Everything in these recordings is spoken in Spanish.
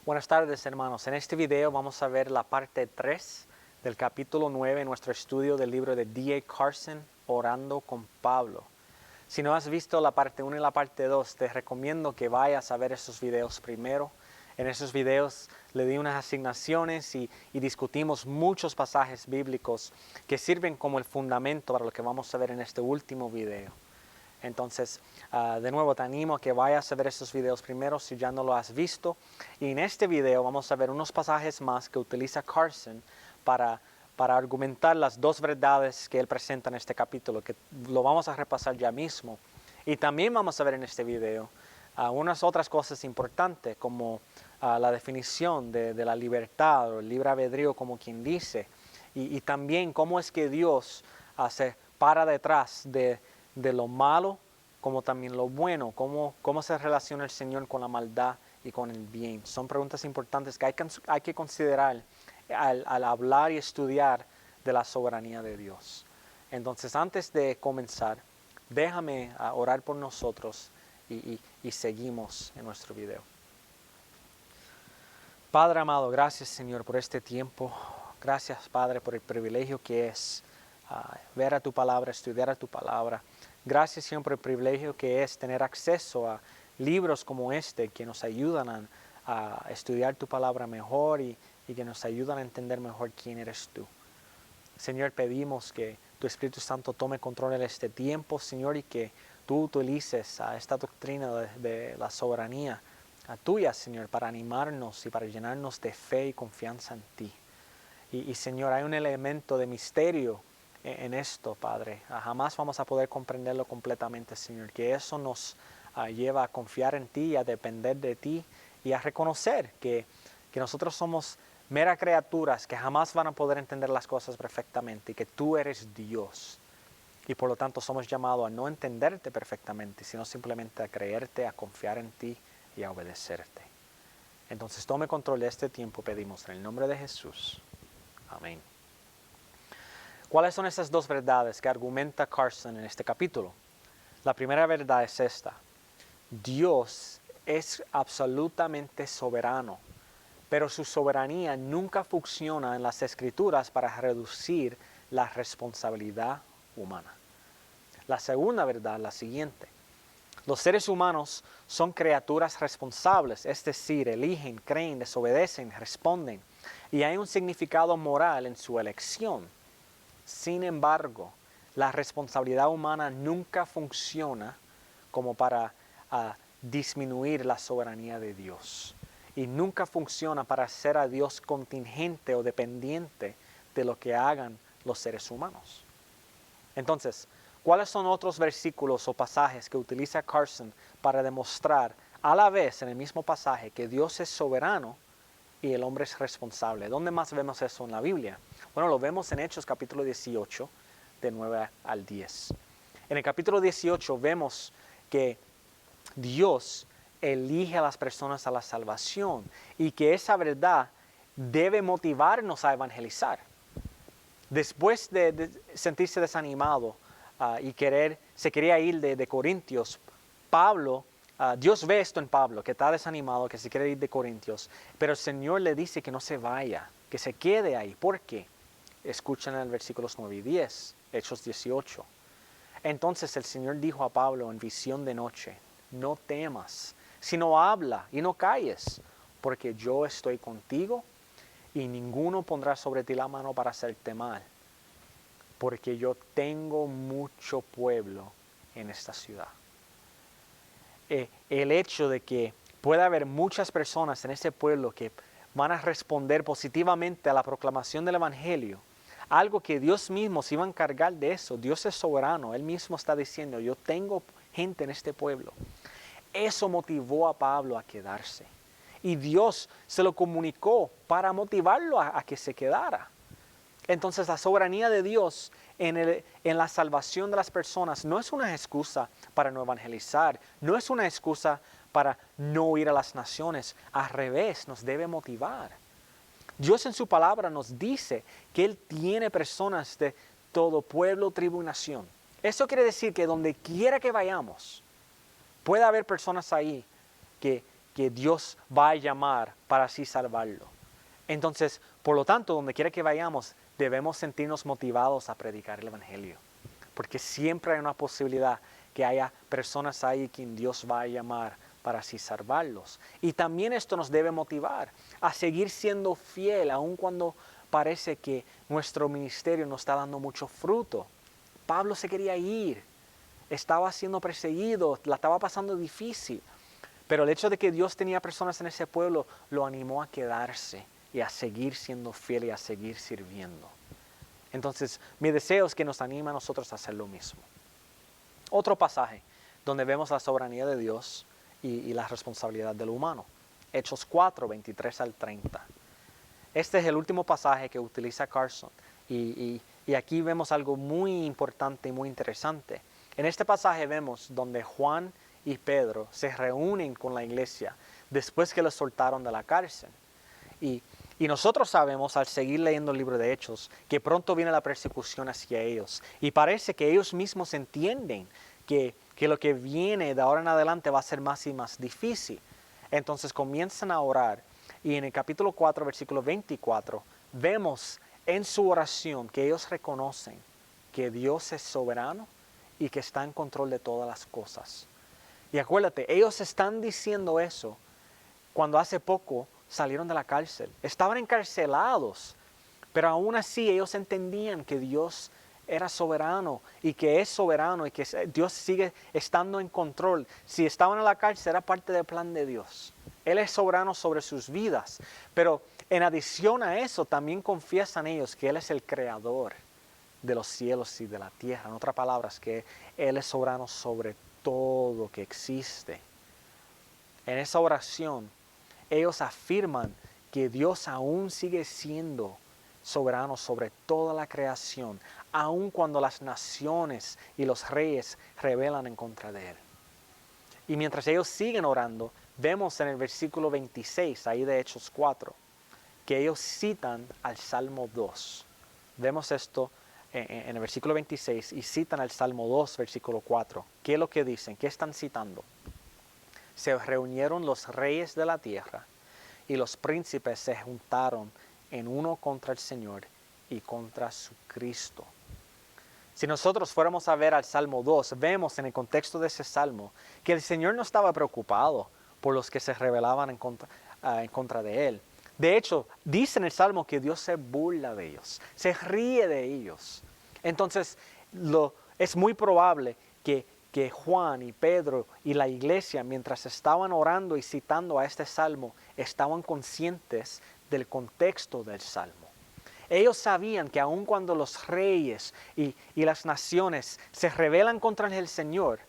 Buenas tardes, hermanos. En este video vamos a ver la parte 3 del capítulo 9 en nuestro estudio del libro de D.A. Carson, Orando con Pablo. Si no has visto la parte 1 y la parte 2, te recomiendo que vayas a ver esos videos primero. En esos videos le di unas asignaciones y discutimos muchos pasajes bíblicos que sirven como el fundamento para lo que vamos a ver en este último video. Entonces, de nuevo te animo a que vayas a ver estos videos primero si ya no lo has visto. Y en este video vamos a ver unos pasajes más que utiliza Carson para argumentar las dos verdades que él presenta en este capítulo, que lo vamos a repasar ya mismo. Y también vamos a ver en este video unas otras cosas importantes, como la definición de la libertad o el libre albedrío, como quien dice, y también cómo es que Dios se para detrás de lo malo como también lo bueno, cómo se relaciona el Señor con la maldad y con el bien. Son preguntas importantes que hay que considerar al hablar y estudiar de la soberanía de Dios. Entonces, antes de comenzar, déjame orar por nosotros y seguimos en nuestro video. Padre amado, gracias Señor por este tiempo. Gracias Padre por el privilegio que es ver a tu palabra, estudiar a tu palabra. Gracias Señor por el privilegio que es tener acceso a libros como este que nos ayudan a estudiar tu palabra mejor y que nos ayudan a entender mejor quién eres tú. Señor, pedimos que tu Espíritu Santo tome control de este tiempo, Señor, y que tú utilices esta doctrina de la soberanía tuya, Señor, para animarnos y para llenarnos de fe y confianza en ti. Y Señor, hay un elemento de misterio en esto, Padre. Jamás vamos a poder comprenderlo completamente, Señor, que eso nos lleva a confiar en ti, a depender de ti y a reconocer que nosotros somos meras criaturas que jamás van a poder entender las cosas perfectamente y que tú eres Dios. Y por lo tanto somos llamados a no entenderte perfectamente, sino simplemente a creerte, a confiar en ti y a obedecerte. Entonces tome control de este tiempo, pedimos en el nombre de Jesús. Amén. ¿Cuáles son esas dos verdades que argumenta Carson en este capítulo? La primera verdad es esta: Dios es absolutamente soberano, pero su soberanía nunca funciona en las Escrituras para reducir la responsabilidad humana. La segunda verdad es la siguiente: los seres humanos son criaturas responsables, es decir, eligen, creen, desobedecen, responden, y hay un significado moral en su elección. Sin embargo, la responsabilidad humana nunca funciona como para disminuir la soberanía de Dios. Y nunca funciona para hacer a Dios contingente o dependiente de lo que hagan los seres humanos. Entonces, ¿cuáles son otros versículos o pasajes que utiliza Carson para demostrar a la vez en el mismo pasaje que Dios es soberano y el hombre es responsable? ¿Dónde más vemos eso en la Biblia? Bueno, lo vemos en Hechos capítulo 18, de 9 al 10. En el capítulo 18 vemos que Dios elige a las personas a la salvación y que esa verdad debe motivarnos a evangelizar. Después de sentirse desanimado y se quería ir de Corintios, Pablo, Dios ve esto en Pablo, que está desanimado, que se quiere ir de Corintios, pero el Señor le dice que no se vaya, que se quede ahí. ¿Por qué? Escuchen en el versículos 9 y 10, Hechos 18. Entonces el Señor dijo a Pablo en visión de noche: no temas, sino habla y no calles, porque yo estoy contigo y ninguno pondrá sobre ti la mano para hacerte mal, porque yo tengo mucho pueblo en esta ciudad. El hecho de que pueda haber muchas personas en ese pueblo que van a responder positivamente a la proclamación del Evangelio, algo que Dios mismo se iba a encargar de eso. Dios es soberano, Él mismo está diciendo: yo tengo gente en este pueblo. Eso motivó a Pablo a quedarse. Y Dios se lo comunicó para motivarlo a que se quedara. Entonces la soberanía de Dios en la salvación de las personas no es una excusa para no evangelizar, no es una excusa para no ir a las naciones. Al revés, nos debe motivar. Dios en su palabra nos dice que Él tiene personas de todo pueblo, tribu y nación. Eso quiere decir que donde quiera que vayamos, puede haber personas ahí que que Dios va a llamar para así salvarlo. Entonces, por lo tanto, donde quiera que vayamos, debemos sentirnos motivados a predicar el Evangelio. Porque siempre hay una posibilidad que haya personas ahí quien Dios va a llamar para así salvarlos. Y también esto nos debe motivar a seguir siendo fiel, aun cuando parece que nuestro ministerio no está dando mucho fruto. Pablo se quería ir, estaba siendo perseguido, la estaba pasando difícil. Pero el hecho de que Dios tenía personas en ese pueblo lo animó a quedarse y a seguir siendo fiel y a seguir sirviendo. Entonces, mi deseo es que nos anime a nosotros a hacer lo mismo. Otro pasaje donde vemos la soberanía de Dios y la responsabilidad del humano. Hechos 4, 23 al 30. Este es el último pasaje que utiliza Carson. Y aquí vemos algo muy importante y muy interesante. En este pasaje vemos donde Juan y Pedro se reúnen con la iglesia después que los soltaron de la cárcel. Y nosotros sabemos, al seguir leyendo el libro de Hechos, que pronto viene la persecución hacia ellos. Y parece que ellos mismos entienden que lo que viene de ahora en adelante va a ser más y más difícil. Entonces comienzan a orar. Y en el capítulo 4, versículo 24, vemos en su oración que ellos reconocen que Dios es soberano y que está en control de todas las cosas. Y acuérdate, ellos están diciendo eso cuando hace poco salieron de la cárcel. Estaban encarcelados, pero aún así ellos entendían que Dios era soberano y que es soberano y que Dios sigue estando en control. Si estaban en la cárcel era parte del plan de Dios. Él es soberano sobre sus vidas, pero en adición a eso también confiesan ellos que Él es el creador de los cielos y de la tierra. En otras palabras, que Él es soberano sobre todo que existe. En esa oración, ellos afirman que Dios aún sigue siendo soberano sobre toda la creación, aun cuando las naciones y los reyes rebelan en contra de Él. Y mientras ellos siguen orando, vemos en el versículo 26, ahí de Hechos 4, que ellos citan al Salmo 2. Vemos esto en el versículo 26 y citan al Salmo 2, versículo 4. ¿Qué es lo que dicen? ¿Qué están citando? Se reunieron los reyes de la tierra y los príncipes se juntaron en uno contra el Señor y contra su Cristo. Si nosotros fuéramos a ver al Salmo 2, vemos en el contexto de ese Salmo que el Señor no estaba preocupado por los que se rebelaban en contra de Él. De hecho, dice en el Salmo que Dios se burla de ellos, se ríe de ellos. Entonces, es muy probable que Juan y Pedro y la iglesia, mientras estaban orando y citando a este Salmo, estaban conscientes del contexto del Salmo. Ellos sabían que aun cuando los reyes y las naciones se rebelan contra el Señor,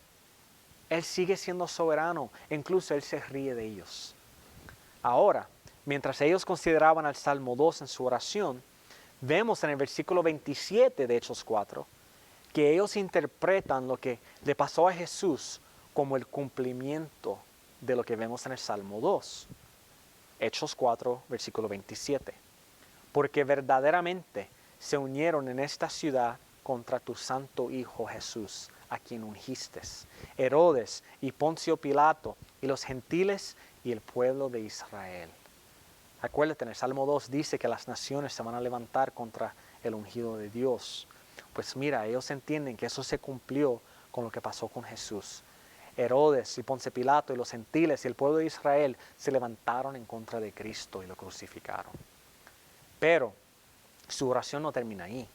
Él sigue siendo soberano, incluso Él se ríe de ellos. Ahora, mientras ellos consideraban al Salmo 2 en su oración, vemos en el versículo 27 de Hechos 4, que ellos interpretan lo que le pasó a Jesús como el cumplimiento de lo que vemos en el Salmo 2. Hechos 4, versículo 27. Porque verdaderamente se unieron en esta ciudad contra tu santo Hijo Jesús, a quien ungiste, Herodes y Poncio Pilato, y los gentiles y el pueblo de Israel. Acuérdate, en el Salmo 2 dice que las naciones se van a levantar contra el ungido de Dios. Pues mira, ellos entienden que eso se cumplió con lo que pasó con Jesús. Herodes y Ponce Pilato y los gentiles y el pueblo de Israel se levantaron en contra de Cristo y lo crucificaron. Pero su oración no termina ahí.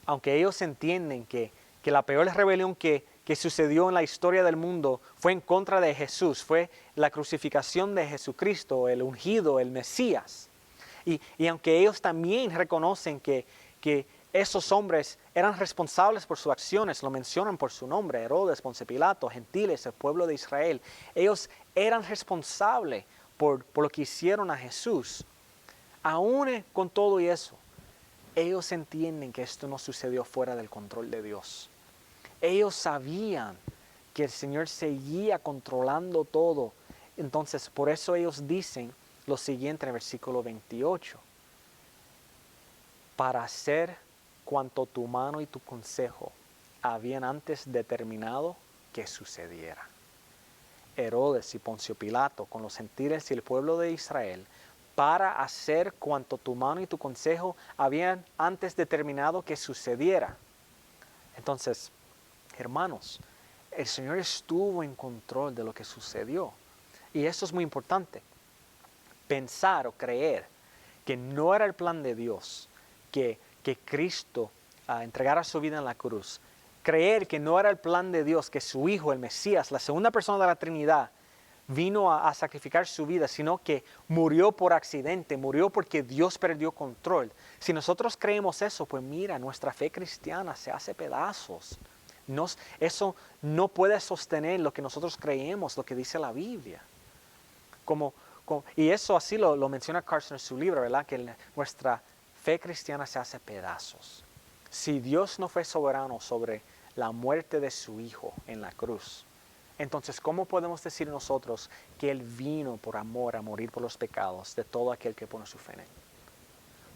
Aunque ellos entienden que la peor rebelión que sucedió en la historia del mundo fue en contra de Jesús, fue la crucificación de Jesucristo, el ungido, el Mesías. Y aunque ellos también reconocen que esos hombres eran responsables por sus acciones, lo mencionan por su nombre, Herodes, Ponce Pilato, gentiles, el pueblo de Israel, ellos eran responsables por lo que hicieron a Jesús. Aún con todo y eso, ellos entienden que esto no sucedió fuera del control de Dios. Ellos sabían que el Señor seguía controlando todo. Entonces, por eso ellos dicen lo siguiente en el versículo 28. Para hacer cuanto tu mano y tu consejo habían antes determinado que sucediera. Herodes y Poncio Pilato, con los gentiles y el pueblo de Israel, para hacer cuanto tu mano y tu consejo habían antes determinado que sucediera. Entonces, hermanos, el Señor estuvo en control de lo que sucedió. Y eso es muy importante. Pensar o creer que no era el plan de Dios que Cristo entregara su vida en la cruz. Creer que no era el plan de Dios que su Hijo, el Mesías, la segunda persona de la Trinidad, vino a sacrificar su vida, sino que murió por accidente, murió porque Dios perdió control. Si nosotros creemos eso, pues mira, nuestra fe cristiana se hace pedazos. Eso no puede sostener lo que nosotros creemos, lo que dice la Biblia. Y eso así lo menciona Carson en su libro, ¿verdad? Que nuestra fe cristiana se hace pedazos. Si Dios no fue soberano sobre la muerte de su Hijo en la cruz, entonces, ¿cómo podemos decir nosotros que Él vino por amor a morir por los pecados de todo aquel que pone su fe en Él?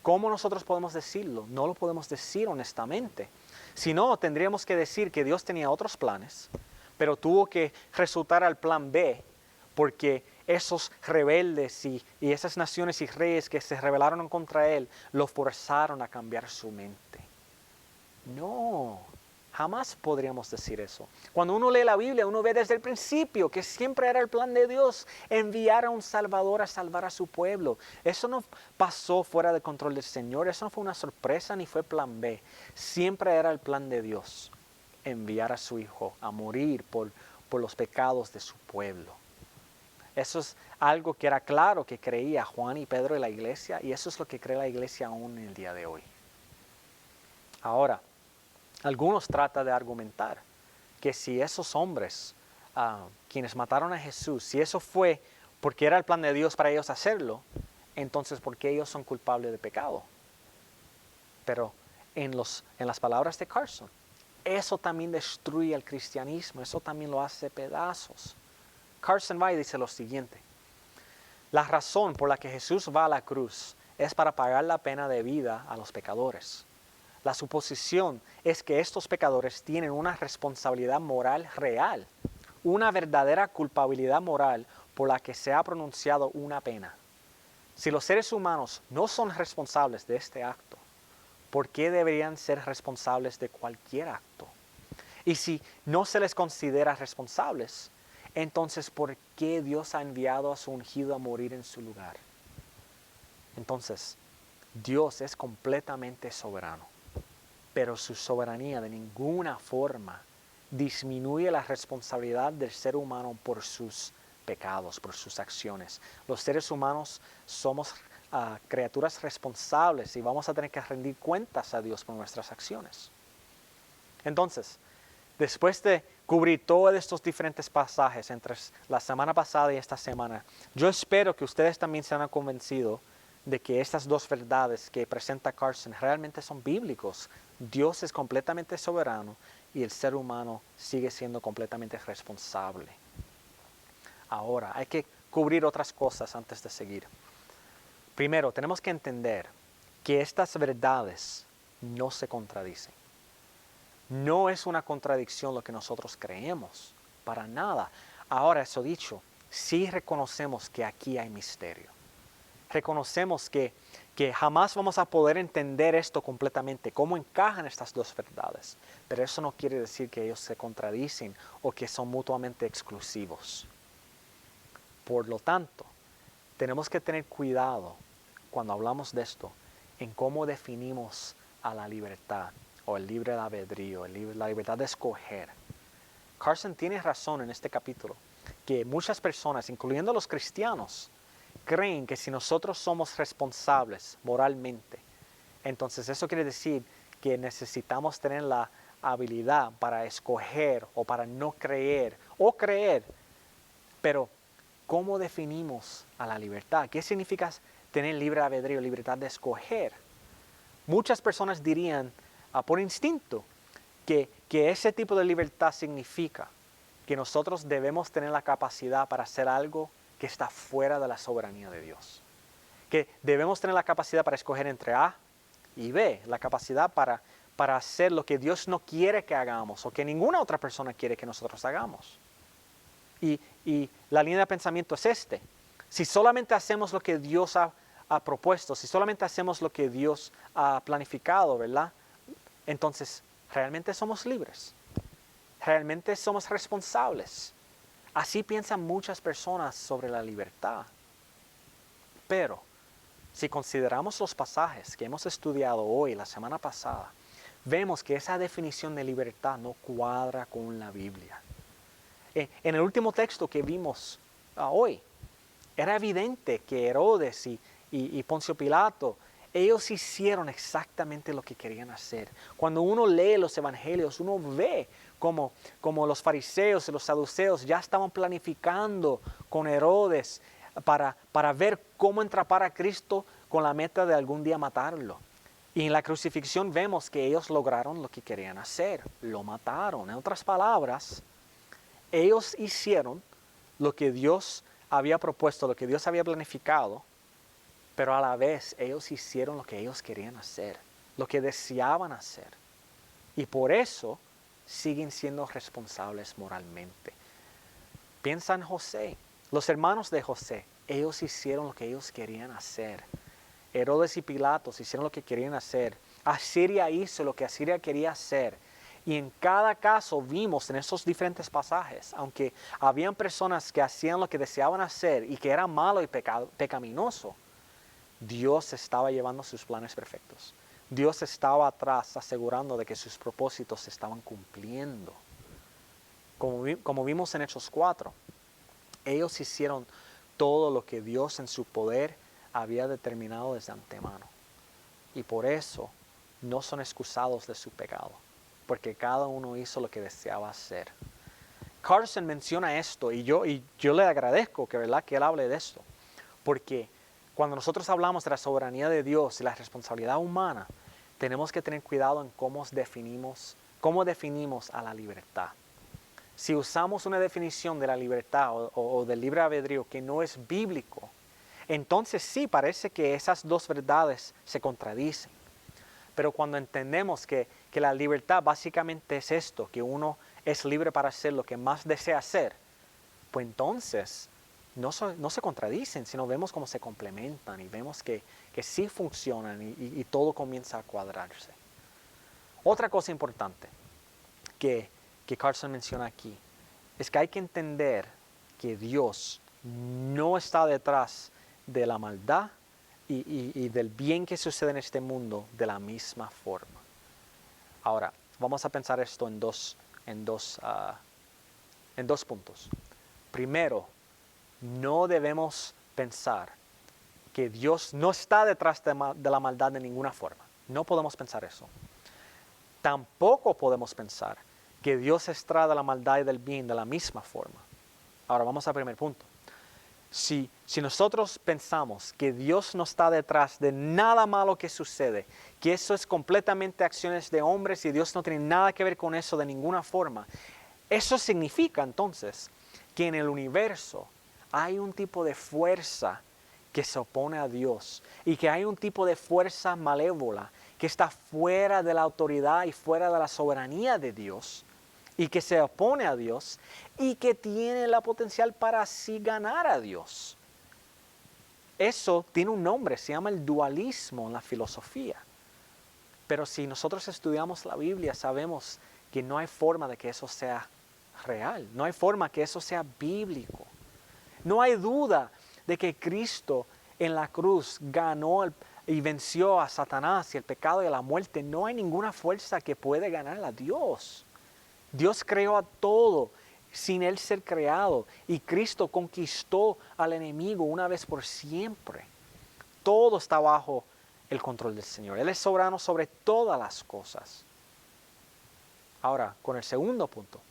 ¿Cómo nosotros podemos decirlo? No lo podemos decir honestamente. Si no, tendríamos que decir que Dios tenía otros planes, pero tuvo que resultar al plan B, porque esos rebeldes y esas naciones y reyes que se rebelaron contra Él, lo forzaron a cambiar su mente. No, jamás podríamos decir eso. Cuando uno lee la Biblia, uno ve desde el principio que siempre era el plan de Dios enviar a un Salvador a salvar a su pueblo. Eso no pasó fuera de control del Señor, eso no fue una sorpresa ni fue plan B. Siempre era el plan de Dios enviar a su Hijo a morir por los pecados de su pueblo. Eso es algo que era claro que creía Juan y Pedro y la iglesia, y eso es lo que cree la iglesia aún en el día de hoy. Ahora, algunos tratan de argumentar que si esos hombres, quienes mataron a Jesús, si eso fue porque era el plan de Dios para ellos hacerlo, entonces ¿por qué ellos son culpables de pecado? Pero en las palabras de Carson, eso también destruye el cristianismo, eso también lo hace pedazos. Carson va y dice lo siguiente: la razón por la que Jesús va a la cruz es para pagar la pena de vida a los pecadores. La suposición es que estos pecadores tienen una responsabilidad moral real, una verdadera culpabilidad moral por la que se ha pronunciado una pena. Si los seres humanos no son responsables de este acto, ¿por qué deberían ser responsables de cualquier acto? Y si no se les considera responsables, entonces ¿por qué Dios ha enviado a su ungido a morir en su lugar? Entonces, Dios es completamente soberano, pero su soberanía de ninguna forma disminuye la responsabilidad del ser humano por sus pecados, por sus acciones. Los seres humanos somos criaturas responsables y vamos a tener que rendir cuentas a Dios por nuestras acciones. Entonces, después de cubrir todos estos diferentes pasajes entre la semana pasada y esta semana, yo espero que ustedes también se han convencido de que estas dos verdades que presenta Carson realmente son bíblicos. Dios es completamente soberano y el ser humano sigue siendo completamente responsable. Ahora, hay que cubrir otras cosas antes de seguir. Primero, tenemos que entender que estas verdades no se contradicen. No es una contradicción lo que nosotros creemos, para nada. Ahora, eso dicho, sí reconocemos que aquí hay misterio. Reconocemos que jamás vamos a poder entender esto completamente, cómo encajan estas dos verdades. Pero eso no quiere decir que ellos se contradicen o que son mutuamente exclusivos. Por lo tanto, tenemos que tener cuidado cuando hablamos de esto en cómo definimos a la libertad o el libre albedrío, la libertad de escoger. Carson tiene razón en este capítulo, que muchas personas, incluyendo los cristianos, creen que si nosotros somos responsables moralmente, entonces eso quiere decir que necesitamos tener la habilidad para escoger o para no creer o creer. Pero, ¿cómo definimos a la libertad? ¿Qué significa tener libre albedrío, libertad de escoger? Muchas personas dirían por instinto que ese tipo de libertad significa que nosotros debemos tener la capacidad para hacer algo que está fuera de la soberanía de Dios. Que debemos tener la capacidad para escoger entre A y B, la capacidad para hacer lo que Dios no quiere que hagamos o que ninguna otra persona quiere que nosotros hagamos. Y la línea de pensamiento es este. Si solamente hacemos lo que Dios ha propuesto, si solamente hacemos lo que Dios ha planificado, ¿verdad? Entonces, realmente somos libres. Realmente somos responsables. Así piensan muchas personas sobre la libertad. Pero, si consideramos los pasajes que hemos estudiado hoy, la semana pasada, vemos que esa definición de libertad no cuadra con la Biblia. En el último texto que vimos hoy, era evidente que Herodes y Poncio Pilato, ellos hicieron exactamente lo que querían hacer. Cuando uno lee los evangelios, uno ve como los fariseos y los saduceos ya estaban planificando con Herodes para ver cómo atrapar a Cristo con la meta de algún día matarlo. Y en la crucifixión vemos que ellos lograron lo que querían hacer, lo mataron. En otras palabras, ellos hicieron lo que Dios había propuesto, lo que Dios había planificado, pero a la vez ellos hicieron lo que ellos querían hacer, lo que deseaban hacer. Y por eso siguen siendo responsables moralmente. Piensa en José, los hermanos de José, ellos hicieron lo que ellos querían hacer. Herodes y Pilatos hicieron lo que querían hacer. Asiria hizo lo que Asiria quería hacer. Y en cada caso vimos en esos diferentes pasajes, aunque habían personas que hacían lo que deseaban hacer y que era malo y pecaminoso, Dios estaba llevando sus planes perfectos. Dios estaba atrás asegurando de que sus propósitos se estaban cumpliendo. Como vimos en Hechos 4, ellos hicieron todo lo que Dios en su poder había determinado desde antemano. Y por eso no son excusados de su pecado, porque cada uno hizo lo que deseaba hacer. Carson menciona esto y yo le agradezco que él hable de esto, porque cuando nosotros hablamos de la soberanía de Dios y la responsabilidad humana, tenemos que tener cuidado en cómo definimos a la libertad. Si usamos una definición de la libertad o del libre albedrío que no es bíblico, entonces sí parece que esas dos verdades se contradicen. Pero cuando entendemos que la libertad básicamente es esto, que uno es libre para hacer lo que más desea hacer, pues entonces no se contradicen, sino vemos cómo se complementan y vemos que sí funcionan y todo comienza a cuadrarse. Otra cosa importante que Carson menciona aquí es que hay que entender que Dios no está detrás de la maldad y del bien que sucede en este mundo de la misma forma. Ahora, vamos a pensar esto en dos puntos. Primero, no debemos pensar que Dios no está detrás de la maldad de ninguna forma. No podemos pensar eso. Tampoco podemos pensar que Dios extrae de la maldad y del bien de la misma forma. Ahora vamos al primer punto. Si nosotros pensamos que Dios no está detrás de nada malo que sucede, que eso es completamente acciones de hombres y Dios no tiene nada que ver con eso de ninguna forma, eso significa entonces que en el universo hay un tipo de fuerza que se opone a Dios y que hay un tipo de fuerza malévola que está fuera de la autoridad y fuera de la soberanía de Dios y que se opone a Dios y que tiene la potencial para así ganar a Dios. Eso tiene un nombre, se llama el dualismo en la filosofía. Pero si nosotros estudiamos la Biblia, sabemos que no hay forma de que eso sea real, no hay forma que eso sea bíblico. No hay duda de que Cristo en la cruz ganó y venció a Satanás y el pecado y la muerte. No hay ninguna fuerza que puede ganar a Dios. Dios creó a todo sin Él ser creado y Cristo conquistó al enemigo una vez por siempre. Todo está bajo el control del Señor. Él es soberano sobre todas las cosas. Ahora, con el segundo punto.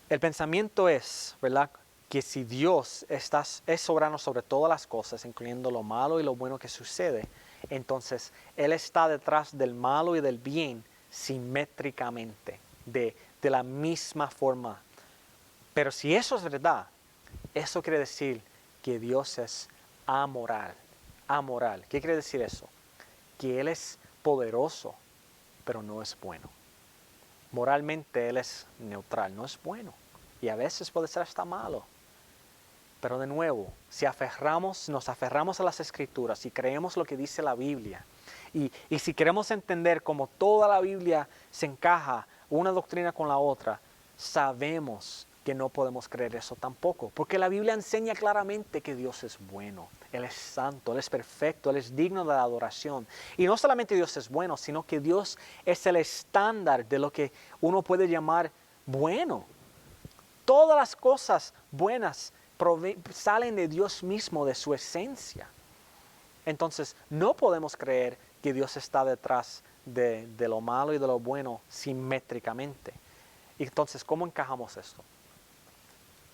El pensamiento es, ¿verdad?, que si Dios es soberano sobre todas las cosas, incluyendo lo malo y lo bueno que sucede, entonces Él está detrás del malo y del bien simétricamente, de la misma forma. Pero si eso es verdad, eso quiere decir que Dios es amoral. Amoral. ¿Qué quiere decir eso? Que Él es poderoso, pero no es bueno. Moralmente Él es neutral, no es bueno. y a veces puede ser hasta malo. Pero de nuevo, si nos aferramos a las Escrituras y creemos lo que dice la Biblia, y si queremos entender cómo toda la Biblia se encaja una doctrina con la otra, sabemos que no podemos creer eso tampoco, porque la Biblia enseña claramente que Dios es bueno, Él es santo, Él es perfecto, Él es digno de la adoración. Y no solamente Dios es bueno, sino que Dios es el estándar de lo que uno puede llamar bueno. Todas las cosas buenas salen de Dios mismo, de su esencia. Entonces, no podemos creer que Dios está detrás de lo malo y de lo bueno simétricamente. Entonces, ¿cómo encajamos esto?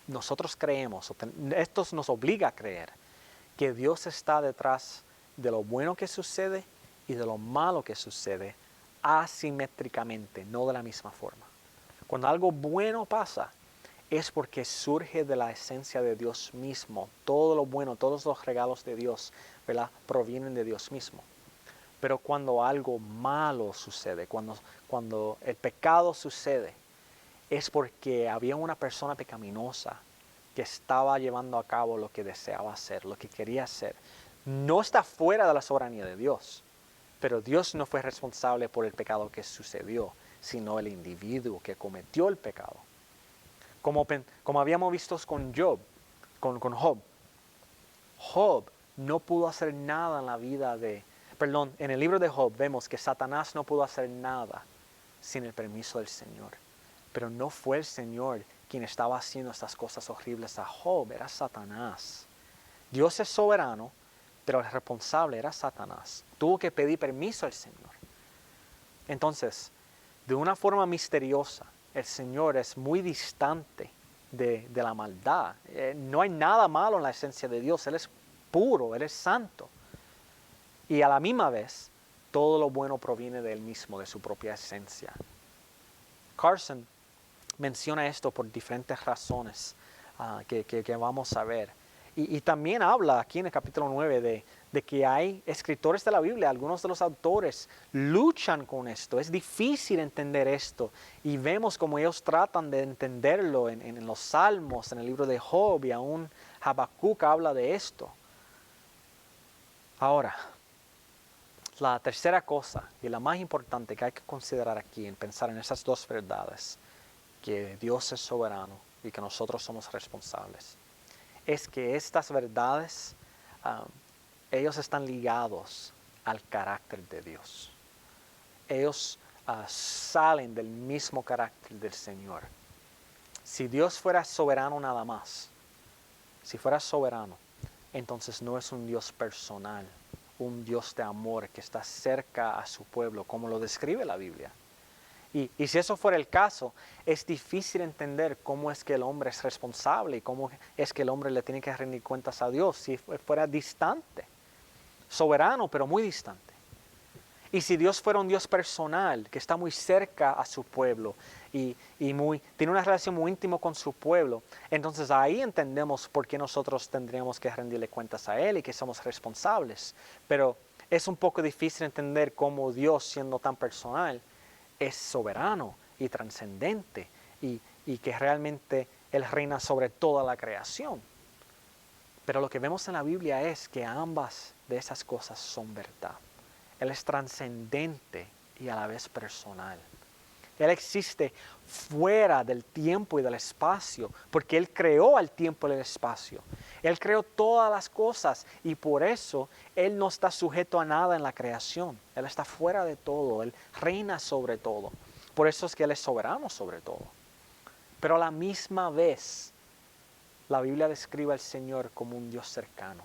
Nosotros creemos, esto nos obliga a creer que Dios está detrás de lo bueno que sucede y de lo malo que sucede asimétricamente, no de la misma forma. Cuando algo bueno pasa, es porque surge de la esencia de Dios mismo. Todo lo bueno, todos los regalos de Dios, ¿verdad?, provienen de Dios mismo. Pero cuando algo malo sucede, cuando el pecado sucede, es porque había una persona pecaminosa que estaba llevando a cabo lo que deseaba hacer, lo que quería hacer. No está fuera de la soberanía de Dios, pero Dios no fue responsable por el pecado que sucedió, sino el individuo que cometió el pecado. Como habíamos visto con Job. Job no pudo hacer nada en la vida en el libro de Job vemos que Satanás no pudo hacer nada sin el permiso del Señor. Pero no fue el Señor quien estaba haciendo estas cosas horribles a Job, era Satanás. Dios es soberano, pero el responsable era Satanás. Tuvo que pedir permiso al Señor. Entonces, de una forma misteriosa, el Señor es muy distante de la maldad. No hay nada malo en la esencia de Dios. Él es puro, Él es santo. Y a la misma vez, todo lo bueno proviene de Él mismo, de su propia esencia. Carson menciona esto por diferentes razones que vamos a ver. Y también habla aquí en el capítulo 9 de que hay escritores de la Biblia, algunos de los autores luchan con esto. Es difícil entender esto y vemos como ellos tratan de entenderlo en los Salmos, en el libro de Job, y aún Habacuc habla de esto. Ahora, la tercera cosa y la más importante que hay que considerar aquí en pensar en esas dos verdades, que Dios es soberano y que nosotros somos responsables, es que estas verdades, ellos están ligados al carácter de Dios. Ellos salen del mismo carácter del Señor. Si Dios fuera soberano nada más, si fuera soberano, entonces no es un Dios personal, un Dios de amor que está cerca a su pueblo, como lo describe la Biblia. Y si eso fuera el caso, es difícil entender cómo es que el hombre es responsable y cómo es que el hombre le tiene que rendir cuentas a Dios si fuera distante, soberano pero muy distante. Y si Dios fuera un Dios personal, que está muy cerca a su pueblo y tiene una relación muy íntima con su pueblo, entonces ahí entendemos por qué nosotros tendríamos que rendirle cuentas a Él y que somos responsables. Pero es un poco difícil entender cómo Dios, siendo tan personal, es soberano y trascendente y que realmente Él reina sobre toda la creación. Pero lo que vemos en la Biblia es que ambas de esas cosas son verdad. Él es trascendente y a la vez personal. Él existe fuera del tiempo y del espacio, porque Él creó el tiempo y el espacio. Él creó todas las cosas y por eso Él no está sujeto a nada en la creación. Él está fuera de todo, Él reina sobre todo. Por eso es que Él es soberano sobre todo. Pero a la misma vez, la Biblia describe al Señor como un Dios cercano,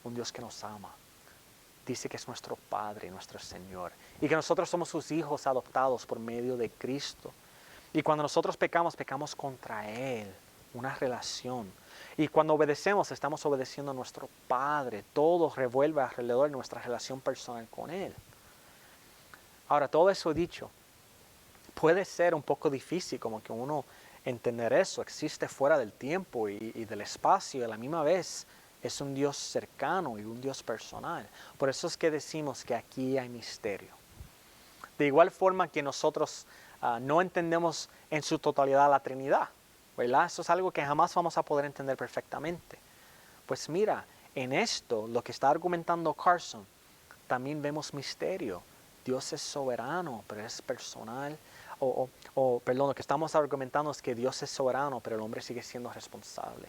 un Dios que nos ama. Dice que es nuestro Padre, nuestro Señor, y que nosotros somos sus hijos adoptados por medio de Cristo. Y cuando nosotros pecamos, pecamos contra Él, una relación. Y cuando obedecemos, estamos obedeciendo a nuestro Padre. Todo revuelve alrededor de nuestra relación personal con Él. Ahora, todo eso dicho, puede ser un poco difícil como que uno entender eso. Existe fuera del tiempo y del espacio y a la misma vez es un Dios cercano y un Dios personal. Por eso es que decimos que aquí hay misterio. De igual forma que nosotros no entendemos en su totalidad la Trinidad. ¿verdad? Eso es algo que jamás vamos a poder entender perfectamente. Pues mira, en esto, lo que está argumentando Carson, también vemos misterio. Dios es soberano, pero es personal. Perdón, lo que estamos argumentando es que Dios es soberano, pero el hombre sigue siendo responsable.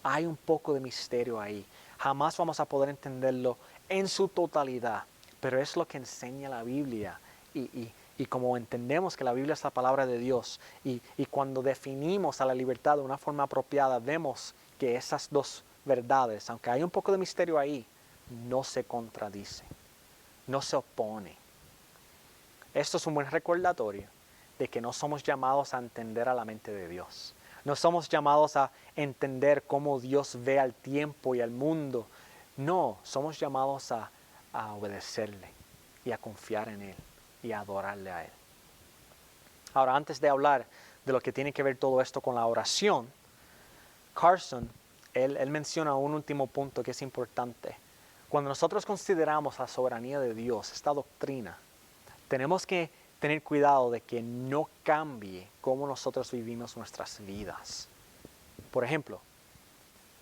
Hay un poco de misterio ahí. Jamás vamos a poder entenderlo en su totalidad, pero es lo que enseña la Biblia. Y como entendemos que la Biblia es la palabra de Dios, y cuando definimos a la libertad de una forma apropiada, vemos que esas dos verdades, aunque hay un poco de misterio ahí, no se contradicen, no se oponen. Esto es un buen recordatorio de que no somos llamados a entender a la mente de Dios. No somos llamados a entender cómo Dios ve al tiempo y al mundo. No, somos llamados a obedecerle y a confiar en Él y a adorarle a Él. Ahora, antes de hablar de lo que tiene que ver todo esto con la oración, Carson, él menciona un último punto que es importante. Cuando nosotros consideramos la soberanía de Dios, esta doctrina, tenemos que tener cuidado de que no cambie cómo nosotros vivimos nuestras vidas. Por ejemplo,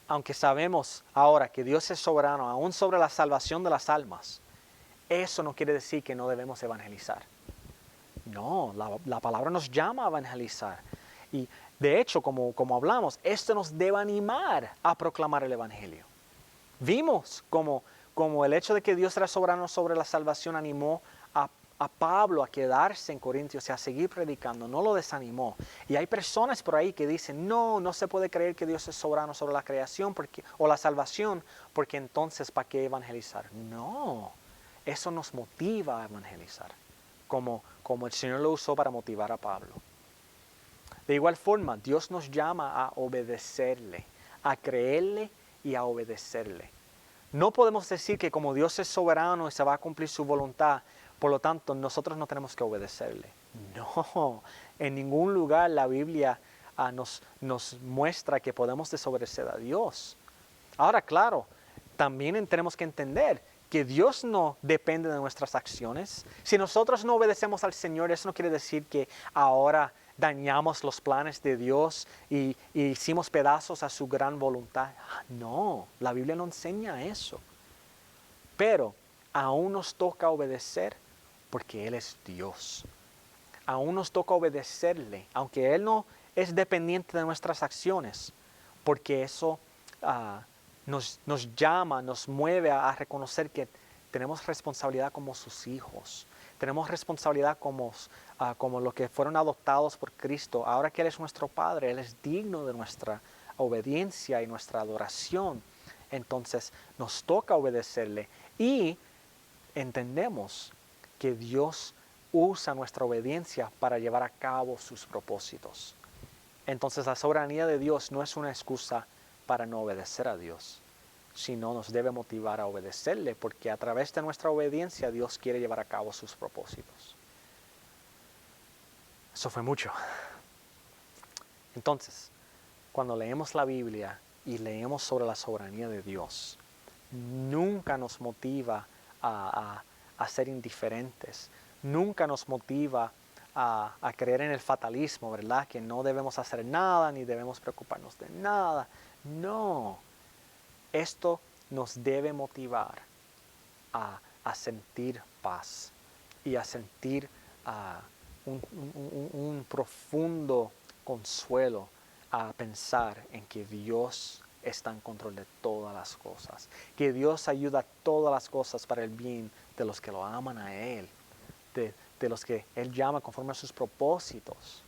aunque sabemos ahora que Dios es soberano aún sobre la salvación de las almas, eso no quiere decir que no debemos evangelizar. No, la palabra nos llama a evangelizar. Y de hecho, como hablamos, esto nos debe animar a proclamar el evangelio. Vimos como el hecho de que Dios era soberano sobre la salvación animó a Pablo a quedarse en Corintios y a seguir predicando, no lo desanimó. Y hay personas por ahí que dicen, no se puede creer que Dios es soberano sobre la creación o la salvación, porque entonces ¿para qué evangelizar? No, eso nos motiva a evangelizar, como el Señor lo usó para motivar a Pablo. De igual forma, Dios nos llama a obedecerle, a creerle y a obedecerle. No podemos decir que como Dios es soberano y se va a cumplir su voluntad, por lo tanto nosotros no tenemos que obedecerle. No, en ningún lugar la Biblia nos muestra que podemos desobedecer a Dios. Ahora, claro, también tenemos que entender que Dios no depende de nuestras acciones. Si nosotros no obedecemos al Señor, eso no quiere decir que ahora dañamos los planes de Dios y hicimos pedazos a su gran voluntad. No, la Biblia no enseña eso. Pero aún nos toca obedecer porque Él es Dios. Aún nos toca obedecerle, aunque Él no es dependiente de nuestras acciones, porque eso nos llama, nos mueve a reconocer que tenemos responsabilidad como sus hijos. Tenemos responsabilidad como los que fueron adoptados por Cristo. Ahora que Él es nuestro Padre, Él es digno de nuestra obediencia y nuestra adoración. Entonces nos toca obedecerle y entendemos que Dios usa nuestra obediencia para llevar a cabo sus propósitos. Entonces la soberanía de Dios no es una excusa para no obedecer a Dios, sino nos debe motivar a obedecerle, porque a través de nuestra obediencia Dios quiere llevar a cabo sus propósitos. Eso fue mucho. Entonces, cuando leemos la Biblia y leemos sobre la soberanía de Dios, nunca nos motiva a ser indiferentes, nunca nos motiva a creer en el fatalismo, ¿verdad? Que no debemos hacer nada ni debemos preocuparnos de nada. No, esto nos debe motivar a sentir paz y a sentir un profundo consuelo, a pensar en que Dios está en control de todas las cosas, que Dios ayuda a todas las cosas para el bien de los que lo aman a Él, de los que Él llama conforme a sus propósitos.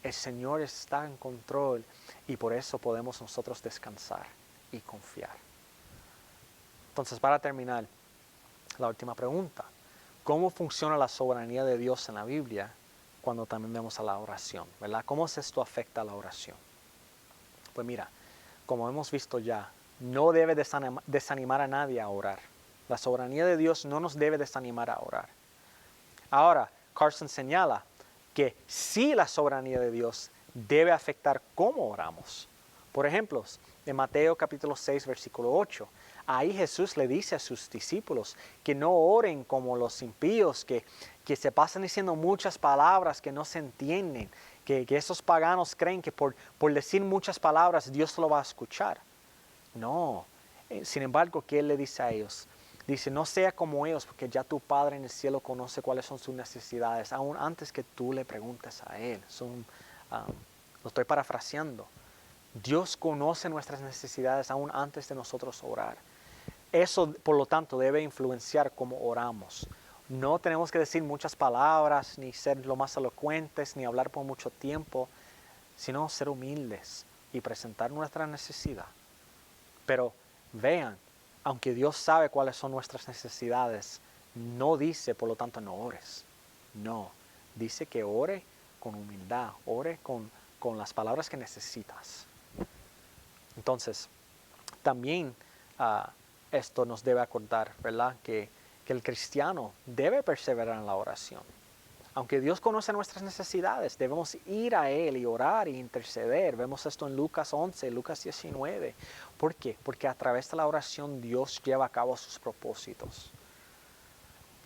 El Señor está en control y por eso podemos nosotros descansar y confiar. Entonces, para terminar, la última pregunta: ¿cómo funciona la soberanía de Dios en la Biblia cuando también vemos a la oración, ¿verdad? ¿Cómo esto afecta a la oración? Pues mira, como hemos visto ya, no debe desanimar a nadie a orar. La soberanía de Dios no nos debe desanimar a orar. Ahora, Carson señala que sí, la soberanía de Dios debe afectar cómo oramos. Por ejemplo, en Mateo capítulo 6, versículo 8, ahí Jesús le dice a sus discípulos que no oren como los impíos, que se pasan diciendo muchas palabras que no se entienden, que esos paganos creen que por decir muchas palabras Dios lo va a escuchar. No. Sin embargo, ¿qué Él le dice a ellos? Dice, no sea como ellos, porque ya tu Padre en el cielo conoce cuáles son sus necesidades, aún antes que tú le preguntes a Él. Lo estoy parafraseando. Dios conoce nuestras necesidades aún antes de nosotros orar. Eso, por lo tanto, debe influenciar cómo oramos. No tenemos que decir muchas palabras, ni ser lo más elocuentes, ni hablar por mucho tiempo, sino ser humildes y presentar nuestra necesidad. Pero vean, aunque Dios sabe cuáles son nuestras necesidades, no dice, por lo tanto, no ores. No, dice que ore con humildad, ore con las palabras que necesitas. Entonces, también esto nos debe acordar, ¿verdad? Que el cristiano debe perseverar en la oración. Aunque Dios conoce nuestras necesidades, debemos ir a Él y orar y interceder. Vemos esto en Lucas 11, Lucas 19. ¿Por qué? Porque a través de la oración Dios lleva a cabo sus propósitos.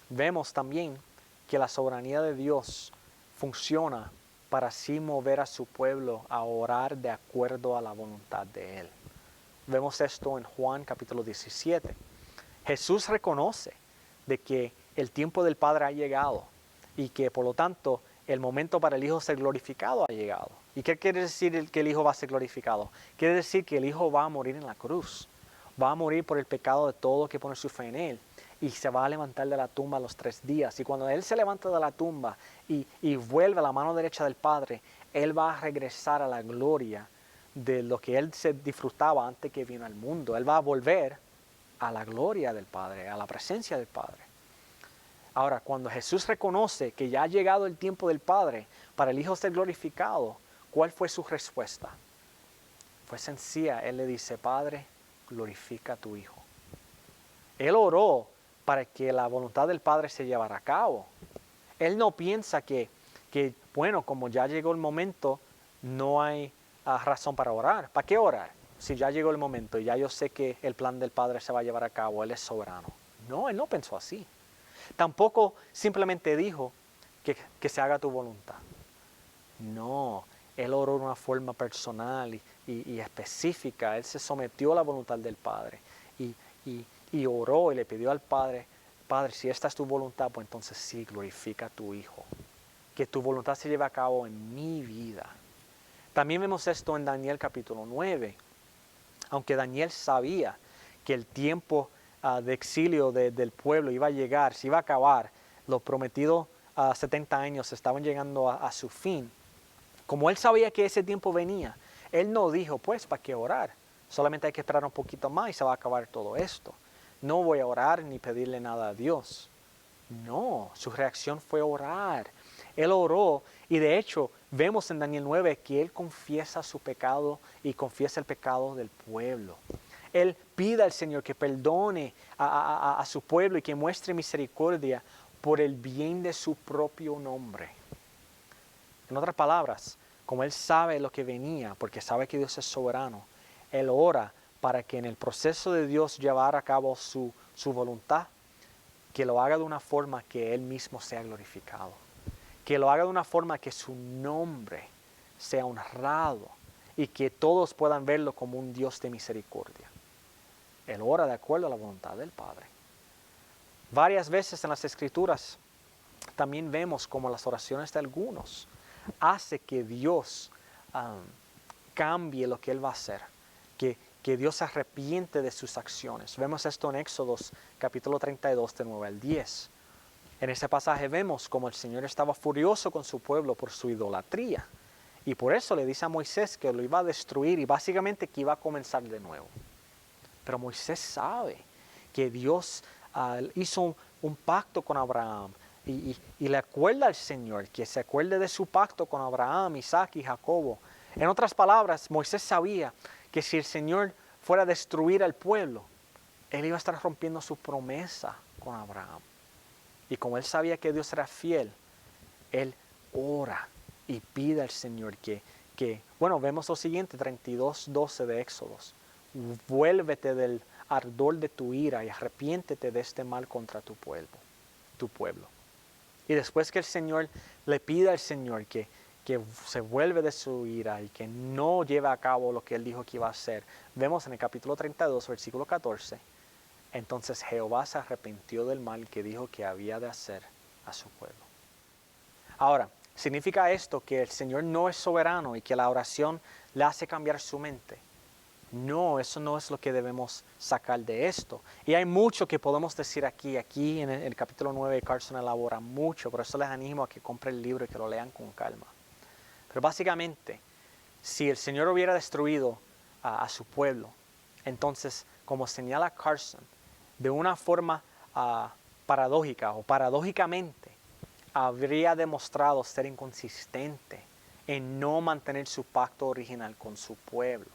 Vemos también que la soberanía de Dios funciona para así mover a su pueblo a orar de acuerdo a la voluntad de Él. Vemos esto en Juan capítulo 17. Jesús reconoce de que el tiempo del Padre ha llegado y que por lo tanto el momento para el Hijo ser glorificado ha llegado. ¿Y qué quiere decir que el Hijo va a ser glorificado? Quiere decir que el Hijo va a morir en la cruz. Va a morir por el pecado de todo que pone su fe en Él. Y se va a levantar de la tumba a los 3 días. Y cuando Él se levanta de la tumba y vuelve a la mano derecha del Padre, Él va a regresar a la gloria de lo que Él se disfrutaba antes que vino al mundo. Él va a volver a la gloria del Padre, a la presencia del Padre. Ahora, cuando Jesús reconoce que ya ha llegado el tiempo del Padre para el Hijo ser glorificado, ¿cuál fue su respuesta? Fue sencilla. Él le dice, Padre, glorifica a tu Hijo. Él oró para que la voluntad del Padre se llevara a cabo. Él no piensa que bueno, como ya llegó el momento, no hay razón para orar. ¿Para qué orar? Si ya llegó el momento y ya yo sé que el plan del Padre se va a llevar a cabo, Él es soberano. No, Él no pensó así. Tampoco simplemente dijo que se haga tu voluntad. No, Él oró de una forma personal y específica. Él se sometió a la voluntad del Padre y oró y le pidió al Padre, Padre, si esta es tu voluntad, pues entonces sí, glorifica a tu Hijo. Que tu voluntad se lleve a cabo en mi vida. También vemos esto en Daniel capítulo 9. Aunque Daniel sabía que el tiempo de exilio del pueblo iba a llegar, se iba a acabar, los prometidos 70 años estaban llegando a su fin. Como él sabía que ese tiempo venía, él no dijo, pues, ¿para qué orar? Solamente hay que esperar un poquito más y se va a acabar todo esto. No voy a orar ni pedirle nada a Dios. No, su reacción fue orar. Él oró y de hecho vemos en Daniel 9 que él confiesa su pecado y confiesa el pecado del pueblo. Él pide al Señor que perdone a su pueblo y que muestre misericordia por el bien de su propio nombre. En otras palabras, como él sabe lo que venía, porque sabe que Dios es soberano, él ora para que en el proceso de Dios llevar a cabo su voluntad, que lo haga de una forma que Él mismo sea glorificado. Que lo haga de una forma que su nombre sea honrado y que todos puedan verlo como un Dios de misericordia. Él ora de acuerdo a la voluntad del Padre. Varias veces en las Escrituras también vemos como las oraciones de algunos hace que Dios cambie lo que Él va a hacer. Que Dios se arrepiente de sus acciones. Vemos esto en Éxodos capítulo 32, de 9 al 10. En ese pasaje vemos como el Señor estaba furioso con su pueblo por su idolatría. Y por eso le dice a Moisés que lo iba a destruir y básicamente que iba a comenzar de nuevo. Pero Moisés sabe que Dios hizo un pacto con Abraham y le acuerda al Señor que se acuerde de su pacto con Abraham, Isaac y Jacobo. En otras palabras, Moisés sabía que si el Señor fuera a destruir al pueblo, Él iba a estar rompiendo su promesa con Abraham. Y como él sabía que Dios era fiel, él ora y pide al Señor bueno, vemos lo siguiente, 32:12 de Éxodos. Vuélvete del ardor de tu ira y arrepiéntete de este mal contra tu pueblo. Y después que el Señor le pide al Señor que que se vuelve de su ira y que no lleva a cabo lo que él dijo que iba a hacer. Vemos en el capítulo 32, versículo 14, entonces Jehová se arrepintió del mal que dijo que había de hacer a su pueblo. Ahora, ¿significa esto que el Señor no es soberano y que la oración le hace cambiar su mente? No, eso no es lo que debemos sacar de esto. Y hay mucho que podemos decir aquí. Aquí en el capítulo 9 Carson elabora mucho, por eso les animo a que compren el libro y que lo lean con calma. Pero básicamente, si el Señor hubiera destruido a su pueblo, entonces, como señala Carson, de una forma paradójica o paradójicamente, habría demostrado ser inconsistente en no mantener su pacto original con su pueblo.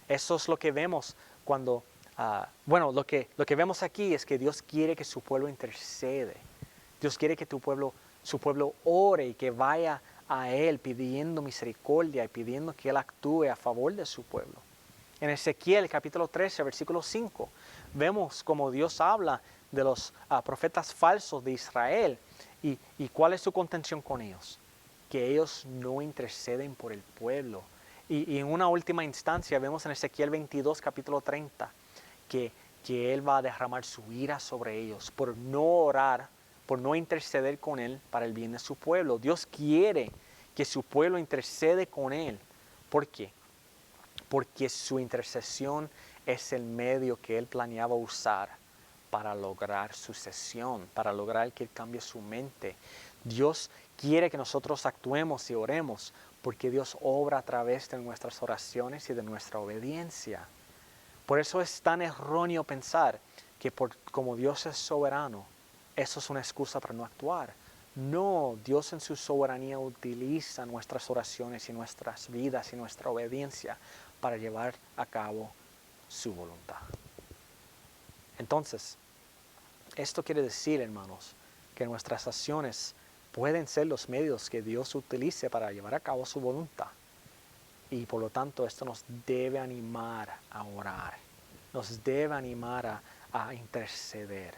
Eso es lo que vemos cuando, lo que vemos aquí es que Dios quiere que su pueblo intercede. Dios quiere que su pueblo ore y que vaya a Él pidiendo misericordia y pidiendo que Él actúe a favor de su pueblo. En Ezequiel capítulo 13, versículo 5, vemos como Dios habla de los profetas falsos de Israel y cuál es su contención con ellos. Que ellos no interceden por el pueblo. Y en una última instancia vemos en Ezequiel 22, capítulo 30, que Él va a derramar su ira sobre ellos por no orar, por no interceder con Él para el bien de su pueblo. Dios quiere que su pueblo intercede con Él. ¿Por qué? Porque su intercesión es el medio que Él planeaba usar para lograr sucesión, para lograr que Él cambie su mente. Dios quiere que nosotros actuemos y oremos porque Dios obra a través de nuestras oraciones y de nuestra obediencia. Por eso es tan erróneo pensar que como Dios es soberano, eso es una excusa para no actuar. No, Dios en su soberanía utiliza nuestras oraciones y nuestras vidas y nuestra obediencia para llevar a cabo su voluntad. Entonces, esto quiere decir, hermanos, que nuestras acciones pueden ser los medios que Dios utilice para llevar a cabo su voluntad. Y por lo tanto, esto nos debe animar a orar, nos debe animar a interceder.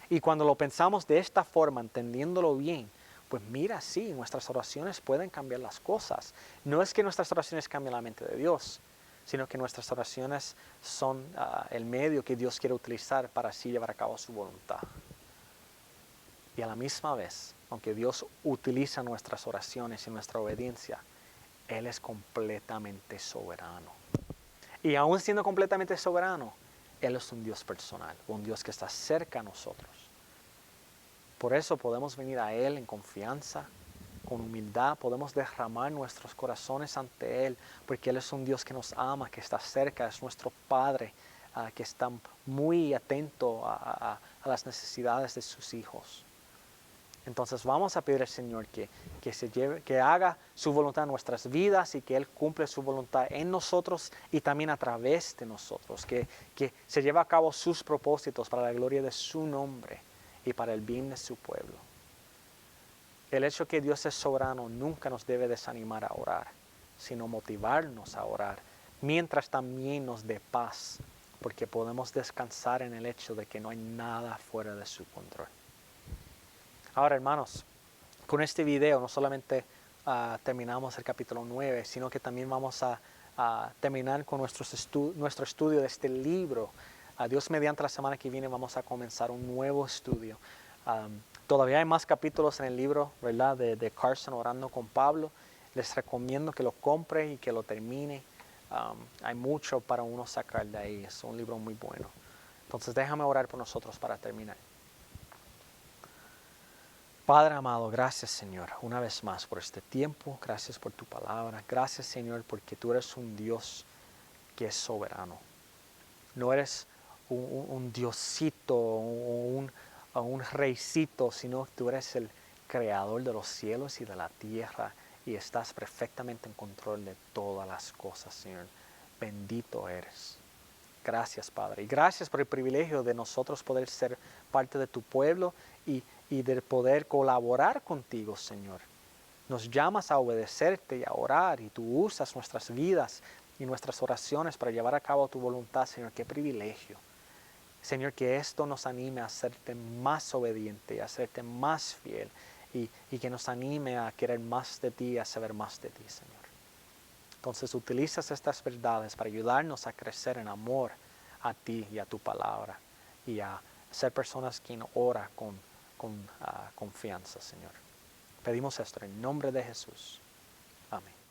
Y cuando lo pensamos de esta forma, entendiéndolo bien, pues mira, sí, nuestras oraciones pueden cambiar las cosas. No es que nuestras oraciones cambien la mente de Dios, sino que nuestras oraciones son el medio que Dios quiere utilizar para así llevar a cabo su voluntad. Y a la misma vez, aunque Dios utiliza nuestras oraciones y nuestra obediencia, Él es completamente soberano. Y aún siendo completamente soberano, Él es un Dios personal, un Dios que está cerca a nosotros. Por eso podemos venir a Él en confianza, con humildad, podemos derramar nuestros corazones ante Él, porque Él es un Dios que nos ama, que está cerca, es nuestro Padre, que está muy atento a las necesidades de sus hijos. Entonces vamos a pedir al Señor que haga su voluntad en nuestras vidas y que Él cumple su voluntad en nosotros y también a través de nosotros, que se lleve a cabo sus propósitos para la gloria de su nombre y para el bien de su pueblo. El hecho que Dios es soberano nunca nos debe desanimar a orar, sino motivarnos a orar, mientras también nos dé paz, porque podemos descansar en el hecho de que no hay nada fuera de su control. Ahora, hermanos, con este video no solamente terminamos el capítulo 9, sino que también vamos a terminar con nuestro estudio de este libro. Dios mediante la semana que viene vamos a comenzar un nuevo estudio. Todavía hay más capítulos en el libro, ¿verdad? De Carson orando con Pablo. Les recomiendo que lo compre y que lo termine. Hay mucho para uno sacar de ahí. Es un libro muy bueno. Entonces déjame orar por nosotros para terminar. Padre amado, gracias Señor, una vez más por este tiempo, gracias por tu palabra, gracias Señor porque tú eres un Dios que es soberano. No eres un diosito o un reycito, sino que tú eres el creador de los cielos y de la tierra y estás perfectamente en control de todas las cosas, Señor. Bendito eres. Gracias, Padre. Y gracias por el privilegio de nosotros poder ser parte de tu pueblo y de poder colaborar contigo, Señor. Nos llamas a obedecerte y a orar y tú usas nuestras vidas y nuestras oraciones para llevar a cabo tu voluntad, Señor. Qué privilegio. Señor, que esto nos anime a hacerte más obediente, a hacerte más fiel y que nos anime a querer más de ti, a saber más de ti, Señor. Entonces utilizas estas verdades para ayudarnos a crecer en amor a ti y a tu palabra y a ser personas que oran con confianza, Señor. Pedimos esto en el nombre de Jesús. Amén.